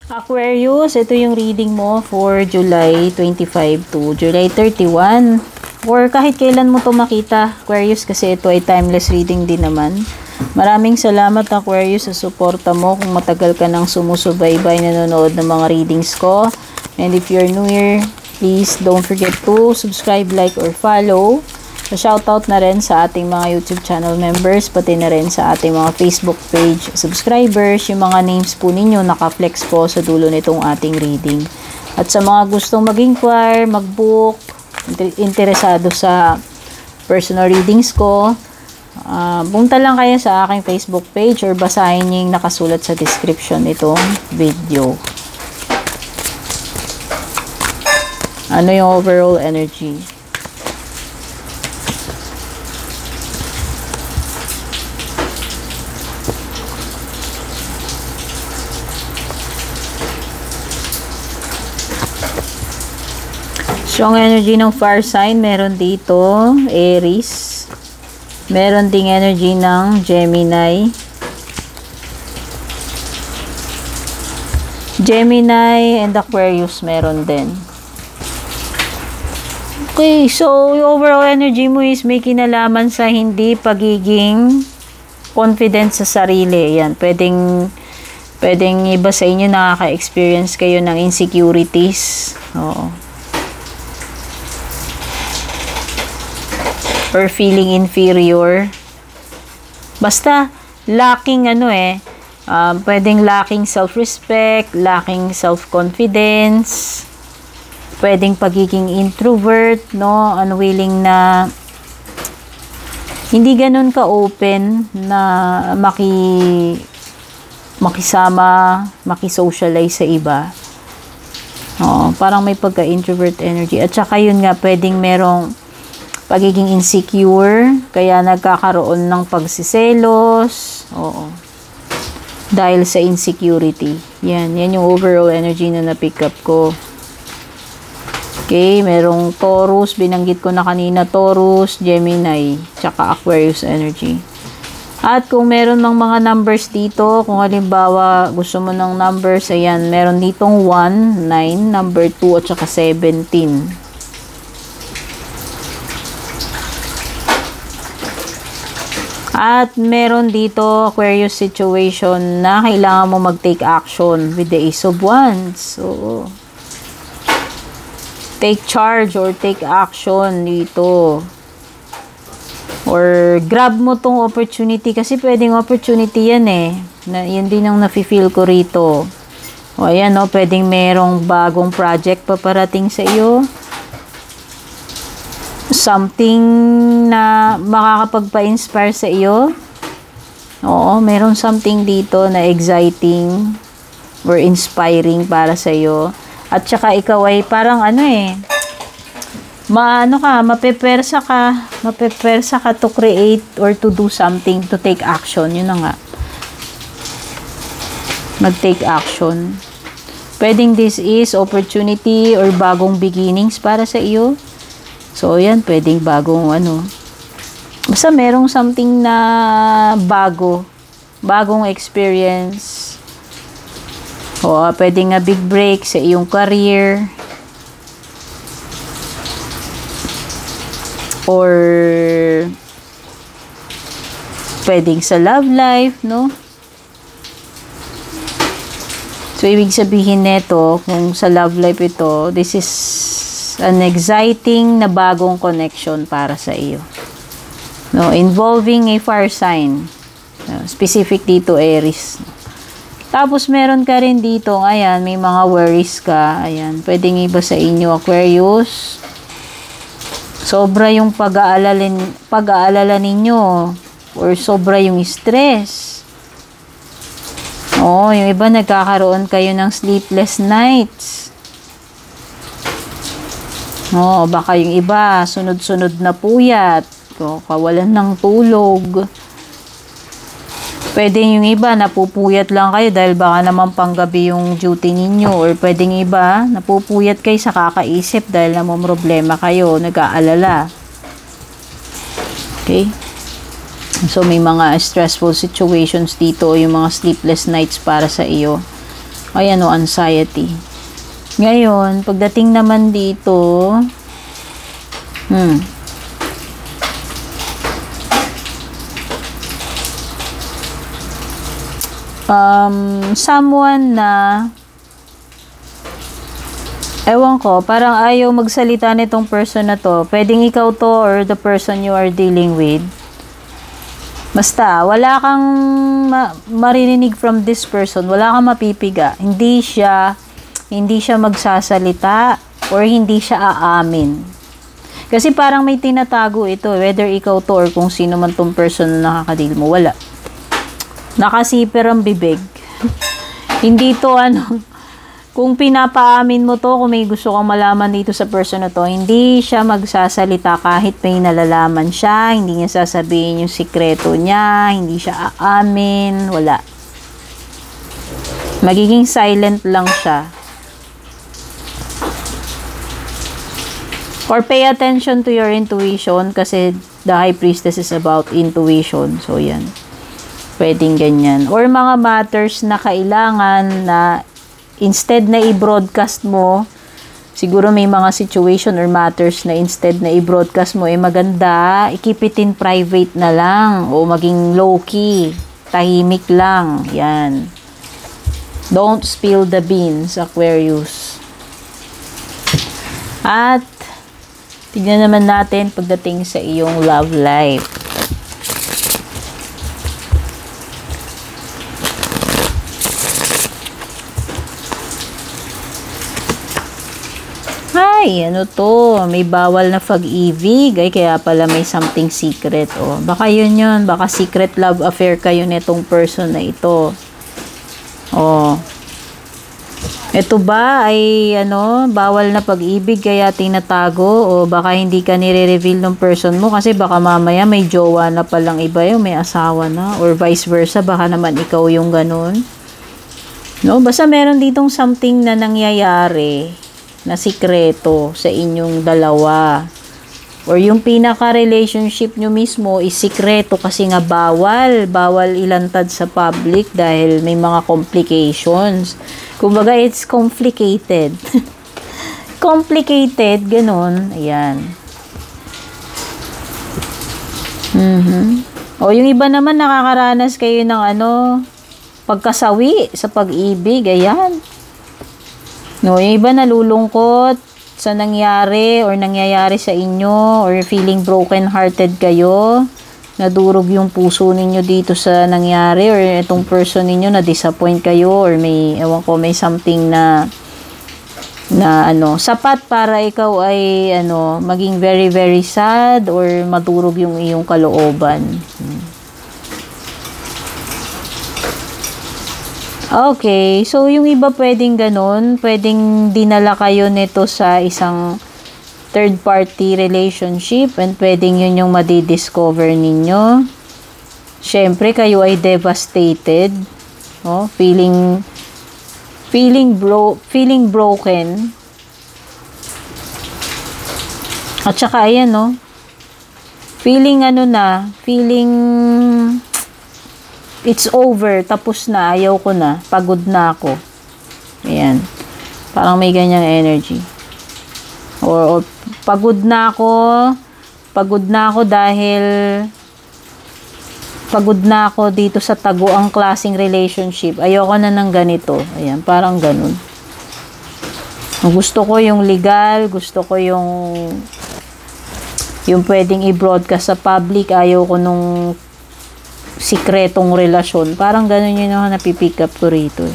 Aquarius, ito yung reading mo for July 25 to July 31. Or kahit kailan mo to makita, Aquarius, kasi ito ay timeless reading din naman. Maraming salamat, Aquarius, sa suporta mo. Kung matagal ka nang sumusubaybay, nanonood ng mga readings ko. And if you're new here, please don't forget to subscribe, like, or follow. Shoutout na rin sa ating mga YouTube channel members, pati na rin sa ating mga Facebook page subscribers. Yung mga names po ninyo naka-flex po sa dulo nitong ating reading. At sa mga gustong mag-inquire, mag-book, interesado sa personal readings ko, punta lang kayo sa aking Facebook page or basahin yung nakasulat sa description nitong video. Ano yung overall energy? Strong energy ng fire sign, meron dito, Aries. Meron ding energy ng Gemini. Gemini and Aquarius meron din. Okay, so yung overall energy mo is may kinalaman sa hindi pagiging confident sa sarili. Yan, pwedeng iba sa inyo nakaka-experience kayo ng insecurities. Oo. Or feeling inferior. Basta lacking pwedeng lacking self-respect, lacking self-confidence, pwedeng pagiging introvert, no, unwilling na hindi ganun ka-open na makisama, makisocialize sa iba. Parang may pagka-introvert energy. At saka yun nga, pwedeng merong pagiging insecure, kaya nagkakaroon ng pagsiselos. Oo. Dahil sa insecurity. Yan yung overall energy na na-pick up ko. Okay, merong Taurus, binanggit ko na kanina, Taurus, Gemini, tsaka Aquarius energy. At kung meron ng mga numbers dito, kung halimbawa gusto mo ng numbers, ayan, meron ditong 1, 9, number 2, at saka 17. At meron dito, Aquarius situation na kailangan mo mag-take action with the Ace of Wands. So, take charge or take action dito. Or grab mo tong opportunity kasi pwedeng opportunity yan yan din ang nafe-feel ko rito. O ayan pwedeng merong bagong project paparating sa iyo. Something na makakapagpa-inspire sa iyo. Oo, meron something dito na exciting or inspiring para sa iyo. At saka ikaw ay parang mapepersa ka to create or to do something, to take action. Yun na nga. Mag-take action. Pwedeng this is opportunity or bagong beginnings para sa iyo. So, yan, pwedeng bagong basta merong something na bagong experience. O, pwedeng big break sa iyong career. Or, pwedeng sa love life, no? So, ibig sabihin nito, kung sa love life ito, this is an exciting na bagong connection para sa iyo. No, involving a fire sign. No, specific dito, Aries. Tapos, meron ka rin dito, ayan, may mga worries ka. Ayan, pwedeng iba sa inyo, Aquarius. Sobra yung pag-aalala ninyo. Or sobra yung stress. Yung iba nagkakaroon kayo ng sleepless nights. Baka yung iba, sunod-sunod na puyat. Kawalan ng tulog. Pwede yung iba, napupuyat lang kayo dahil baka naman panggabi yung duty ninyo. Or pwedeng iba, napupuyat kayo sa kakaisip dahil namang problema kayo, nag-aalala. Okay? So, may mga stressful situations dito, yung mga sleepless nights para sa iyo. Ayan o, anxiety. Ngayon, pagdating naman dito, someone na ewan ko, parang ayaw magsalita nitong person na to. Pwedeng ikaw to or the person you are dealing with. Basta, wala kang maririnig from this person. Wala kang mapipiga. Hindi siya magsasalita or hindi siya aamin. Kasi parang may tinatago ito. Whether ikaw to or kung sino man tong person na nakakadil mo. Wala. Nakasiper ang bibig. Hindi to kung pinapaamin mo to, kung may gusto kang malaman dito sa person na to, hindi siya magsasalita kahit may nalalaman siya, hindi niya sasabihin yung sikreto niya, hindi siya aamin, wala. Magiging silent lang siya. Or pay attention to your intuition kasi the High Priestess is about intuition. So, yan. Pwedeng ganyan. Or mga matters na kailangan na instead na i-broadcast mo, siguro may mga situation or matters na instead na i-broadcast mo, maganda, i-keep it in private na lang o maging low-key, tahimik lang. Yan. Don't spill the beans, Aquarius. At, tignan naman natin pagdating sa iyong love life. Ay, ano to? May bawal na pag-ibig. Ay, kaya pala may something secret. Oh, baka yun. Baka secret love affair kayo nitong person na ito. Oh. Ito ba ay, bawal na pag-ibig kaya tinatago? O baka hindi ka nire-reveal ng person mo kasi baka mamaya may jowa na palang iba yung may asawa na. Or vice versa, baka naman ikaw yung ganun. No? Basta meron ditong something na nangyayari na sikreto sa inyong dalawa. Or yung pinaka-relationship nyo mismo is sikreto kasi nga bawal ilantad sa public dahil may mga complications. Kumbaga, it's complicated. Complicated, ganun. Ayan. O yung iba naman nakakaranas kayo ng pagkasawi sa pag-ibig. Ayan. No, yung iba nalulungkot sa nangyari or nangyayari sa inyo or feeling broken-hearted kayo, nadurog yung puso ninyo dito sa nangyari or itong person ninyo na-disappoint kayo or may, may something na sapat para ikaw ay maging very very sad or madurog yung iyong kalooban. Okay, so yung iba pwedeng ganun, pwedeng dinala kayo nito sa isang third party relationship and pwedeng yun yung madidiscover ninyo. Syempre kayo ay devastated, feeling broken. At saka ayan, feeling it's over, tapos na, ayaw ko na, pagod na ako. Ayan. Parang may ganyang energy. Or pagod na ako dito sa taguang klaseng relationship. Ayoko na ng ganito. Ayan, parang ganun. Gusto ko yung legal, gusto ko yung pwedeng i-broadcast sa public, ayaw ko nung sikretong relasyon. Parang ganun yun yung napipick up ko rito.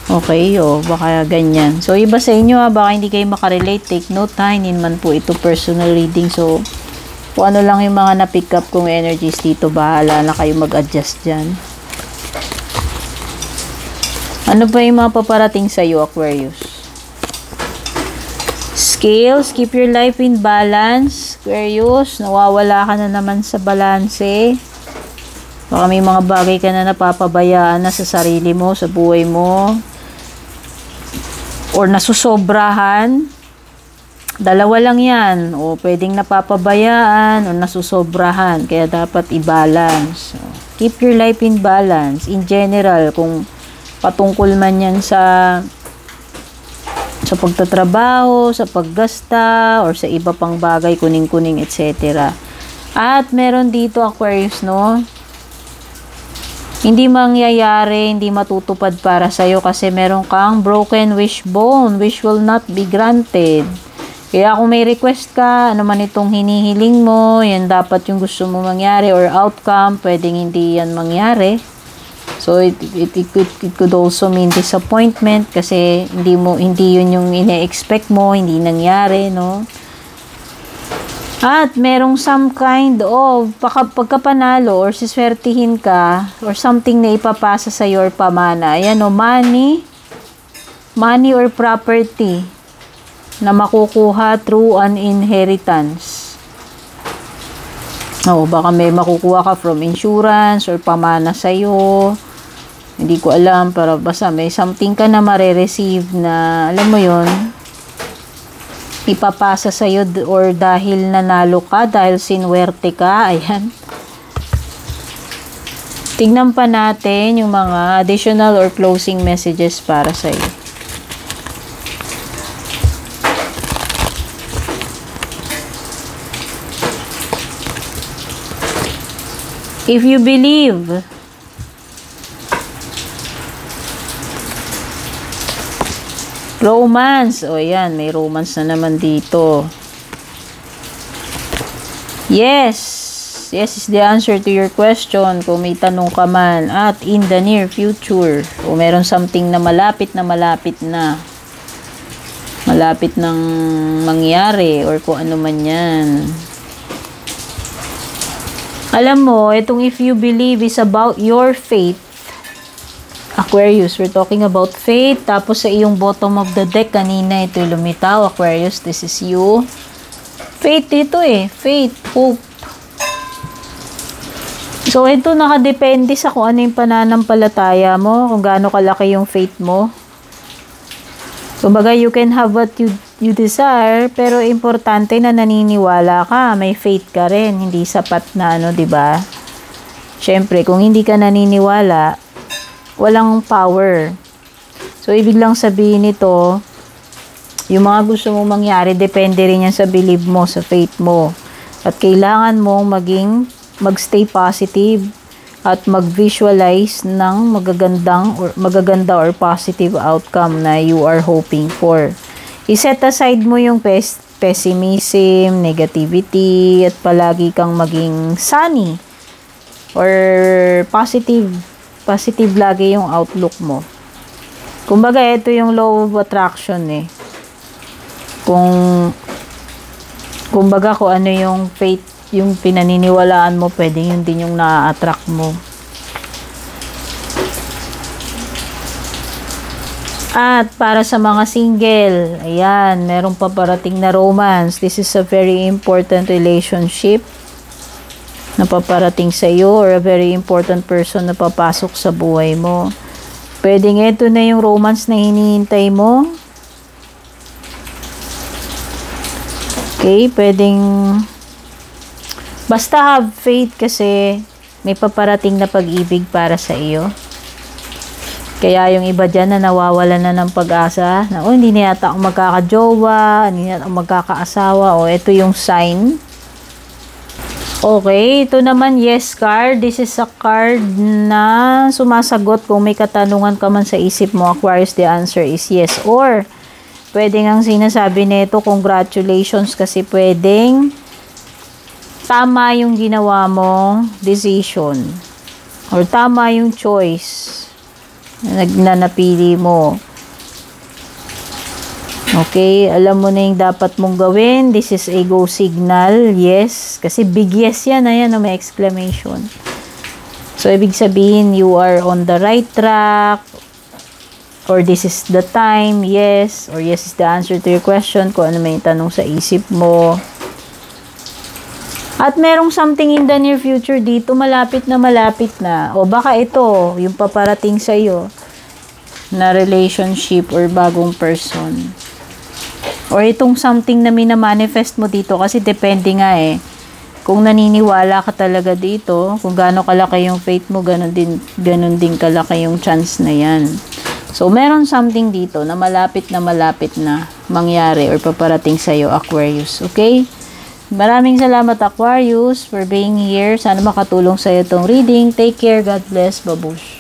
Okay, baka ganyan. So, iba sa inyo baka hindi kayo makarelate. Take note hindi naman po ito personal reading. So, kung ano lang yung mga napick up kong energies dito, bahala na kayo mag-adjust dyan. Ano ba yung mga paparating sa'yo, Aquarius? Scales, keep your life in balance. Aquarius, nawawala ka na naman sa balanse. Baka may mga bagay ka na napapabayaan na sa sarili mo, sa buhay mo. Or nasusobrahan. Dalawa lang yan. O pwedeng napapabayaan o nasusobrahan. Kaya dapat i-balance. So, keep your life in balance. In general, kung Patungkol man yan sa pagtatrabaho, sa paggasta, or sa iba pang bagay, kuning-kuning, etc. At meron dito, Aquarius, no? Hindi mangyayari, hindi matutupad para sa'yo kasi meron kang broken wishbone. Wish will not be granted. Kaya kung may request ka, ano man itong hinihiling mo, yan dapat yung gusto mo mangyari or outcome, pwedeng hindi yan mangyari. So, it could also mean disappointment kasi hindi yun yung ine-expect mo, hindi nangyari, no? At merong some kind of pagkapanalo or siswertihin ka or something na ipapasa sa your pamana. Ayan, no? Money or property na makukuha through an inheritance. Baka may makukuha ka from insurance or pamana sa'yo. Hindi ko alam, pero basta may something ka na mare-receive na, alam mo yon, ipapasa sa'yo or dahil nanalo ka, dahil sinwerte ka, ayan. Tingnan pa natin yung mga additional or closing messages para sa'yo. If you believe, romance. Yan, may romance na naman dito. Yes is the answer to your question kung may tanong ka man. At in the near future, o meron something na malapit nang mangyari or kung ano man yan. Alam mo, itong if you believe is about your faith. Aquarius, we're talking about faith. Tapos sa iyong bottom of the deck, kanina ito lumitaw. Aquarius, this is you. Faith ito Faith, hope. So, ito nakadepende sa kung ano yung pananampalataya mo, kung gaano kalaki yung faith mo. Kumbaga, you can have what you desire, pero importante na naniniwala ka, may faith ka rin, hindi sapat na diba? Syempre, kung hindi ka naniniwala, walang power. So, ibig lang sabihin nito, yung mga gusto mong mangyari, depende rin yan sa belief mo, sa faith mo. At kailangan mong magstay positive at mag-visualize ng magaganda or positive outcome na you are hoping for. I-set aside mo yung pessimism, negativity, at palagi kang maging sunny or positive lagi yung outlook mo. Kumbaga, ito yung law of attraction Kumbaga, kung ano yung faith, yung pinaniniwalaan mo, pwedeng yun din yung na-attract mo. At para sa mga single, ayan, merong paparating na romance. This is a very important relationship na paparating sa iyo or a very important person na papasok sa buhay mo. Pwedeng ito na yung romance na hinihintay mo. Okay, pwedeng basta have faith kasi may paparating na pag-ibig para sa iyo. Kaya yung iba dyan na nawawalan na ng pag-asa na hindi na yata ako magkakajowa, hindi na yata ako magkakaasawa, ito yung sign. Okay, ito naman yes card. This is a card na sumasagot kung may katanungan ka man sa isip mo. Aquarius, the answer is yes. Or, pwedeng ang sinasabi nito, congratulations kasi pwedeng tama yung ginawa mong decision. Or tama yung choice na napili mo. Okay, alam mo na yung dapat mong gawin. This is a go signal. Yes. Kasi big yes yan. Ayan, may exclamation. So, ibig sabihin, you are on the right track. Or this is the time. Yes. Or yes is the answer to your question. Kung ano may tanong sa isip mo. At merong something in the near future dito. Malapit na. O baka ito, yung paparating sa'yo na relationship or bagong person. Or itong something na minamanifest mo dito kasi depende nga kung naniniwala ka talaga dito, kung gaano kalaki yung faith mo, ganun din kalaki yung chance na yan. So, meron something dito na malapit na mangyari or paparating sa'yo, Aquarius. Okay? Maraming salamat, Aquarius, for being here. Sana makatulong sa'yo itong reading. Take care. God bless. Babush.